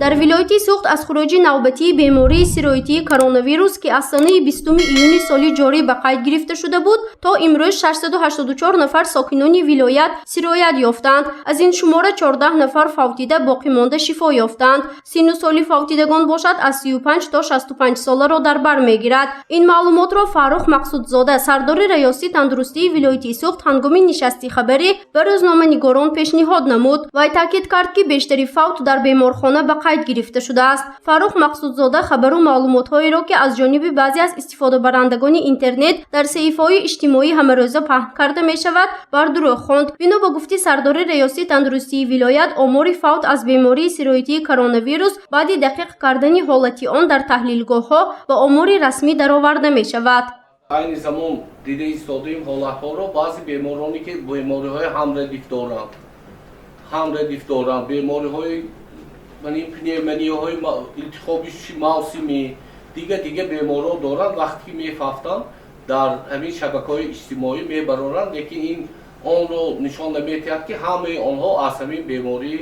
дар вилояти Суғд аз хурӯҷи навбатии бемории сироятии коронавирус ки аз санаи 20 июни соли ҷорӣ ба қайд гирифта шуда буд, то имрӯз 684 нафар сокинони вилоят сироят ёфтаанд. Аз ин шумора 14 нафар фавтида боқимонда шифо ёфтаанд. Синну соли фавтидагон бошад аз 35 то 65 соларо дар бар мегирад. Ин маълумотро Фаррух Мақсудзода, сардори Раёсати тандурустии вилояти Суғд ҳангоми нишасти хабарӣ ба рӯзноманигорон пешниҳод намуд. Вай таъкид кард ки бештари фавт дар беморхона ба қайд гирифта шудааст. Фаррух Мақсудзода хабару маълумотҳоеро ки аз ҷониби баъзе аз истифодабарандагони интернет дар саҳифаҳои иҷтимоӣ ҳамарӯза паҳн карда мешавад, бар дурӯғ хонд. Бино ба гуфти сардори Раёсати тандурустии вилоят, омори фавт аз бемории сироятии коронавирус баъди дақиқ кардани ҳолати он дар таҳлилгоҳҳо ба омори расмӣ дароварда мешавад. Айни замон дида истодаем ҳолатҳоро баъзи бемороне ки бемориҳои ҳамрадиф доранд, бемориҳои пневмонияҳои илтихоби мавсимӣ, дига беморҳо доранд, вақте ки мефафтанд дар ҳамин шабакаҳои иҷтимоӣ мебароранд, лекин ин онро нишон наметиҳад ки ҳамаи онҳо аз ҳамин бемории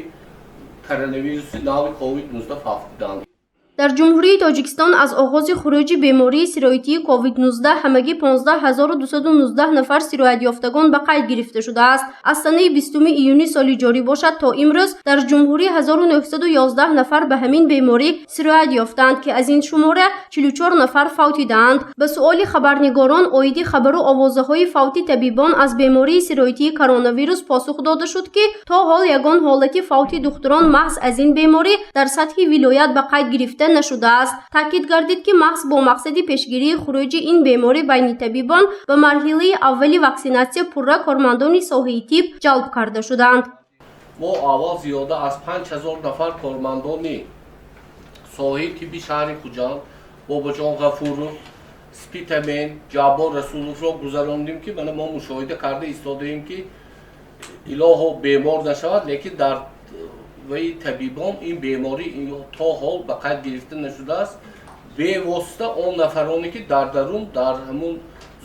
коронавируси нави COVID-19 фавтидаанд. дар ҷумҳурии Тоҷикистон аз оғози хурӯҷи бемории сироятии COVID-19 ҳамагӣ 15219 нафар сироятёфтагон ба қайд гирифта шудааст. Аз санаи 20 июни соли ҷорӣ бошад то имрӯз дар ҷумҳурӣ 1911 нафар ба ҳамин беморӣ сироят ёфтаанд ки аз ин шумора 44 нафар фавтидаанд. Ба суоли хабарнигорон оиди хабару овозаҳои фавтидагон аз бемории сироятии коронавирус посух дода шуд ки то ҳол ягон ҳолати фавти духтурон маҳз аз ин беморӣ дар сатҳи вилоят ба қайд гирифта нашудааст. Таъкид гардид ки маҳз бо мақсади пешгирии хурӯҷи ин беморӣ байни табибон ба марҳилаи аввали ваксинатсия пурра кормандони соҳаи тиб ҷалб карда шуданд. мо аввал зиёда аз 5000 нафар кормандони соҳаи тибби шаҳри Хуҷанд, Бобоҷон Ғафуров, Спитамен, Ҷаббор Расуловро гузарондем ки мо мушоҳида карда истодаем ки илоҳо бемор нашавад, лекин дар ваи табибон ин беморӣ то ҳол ба қайд гирифта нашудааст. Бевосита он нафароне ки дар дарун дар ҳамун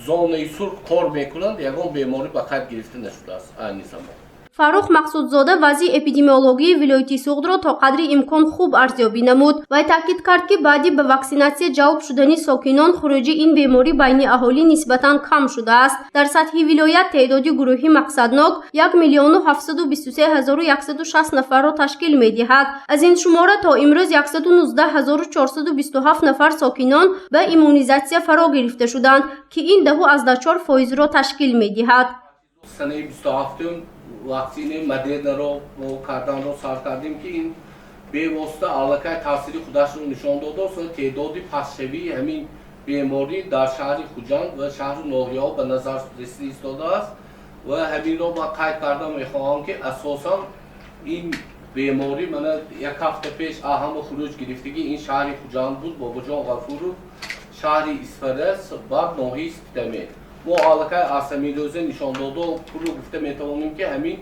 зонаи сурх кор мекунанд, ягон беморӣ ба қайд гирифта нашудааст айни замон. Фаррух Мақсудзода вазъи эпидемиологии вилояти Суғдро то қадри имкон хуб арзёбӣ намуд. Вай таъкид кард ки баъди ба ваксинатсия ҷалб шудани сокинон хурӯҷи ин беморӣ байни аҳолӣ нисбатан кам шудааст. Дар сатҳи вилоят теъдоди гурӯҳи мақсаднок 1,723,160 нафарро ташкил медиҳад. Аз ин шумора то имрӯз 119,427 нафар сокинон ба иммунизатсия фаро гирифта шуданд ки ин 10,4%-ро ташкил медиҳад. Санаи 27 ваксинаи Модернаро карданро сар кардем ки ин бевосита аллакай таъсири худашро нишон додааст. теъдоди пастшавии ҳамин беморӣ дар шаҳри Хуҷанд ва шаҳру ноҳияҳо ба назар расида истодааст ва ҳаминро ман қайд карда мехоҳам ки асосан ин беморӣ мана як ҳафта пеш аҳаму хурӯҷ гирифтагӣ ин шаҳри Хуҷанд буд, Бобоҷон Ғафуров, шаҳри Исфарас ва ноҳияи Спитамен. мо аллакай аз ҳамин рӯза нишондода пурро гуфта метавонем ки ҳамин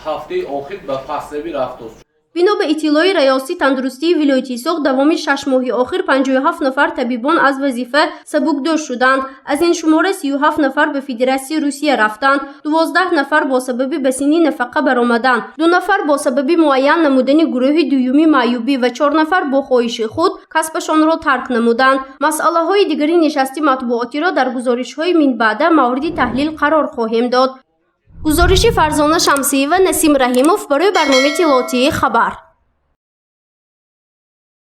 ҳафтаи охир ба пастравӣ рафтост. бино ба иттилои Раёсати тандурустии вилояти Суғд давоми 6 моҳи охир 57 нафар табибон аз вазифа сабукдӯш шуданд. Аз ин шумора 37 нафар ба Федератсияи Русия рафтанд, 12 нафар бо сабаби ба синни нафақа баромаданд, 2 нафар бо сабаби муайян намудани гурӯҳи дуюми маъюбӣ ва 4 нафар бо хоҳиши худ касбашонро тарк намуданд. Масъалаҳои дигари нишасти матбуотиро дар гузоришҳои минбаъда мавриди таҳлил қарор хоҳем дод. гузориши Фарзона Шамсиева, Насим Раҳимов барои барномаи Тилотии хабар.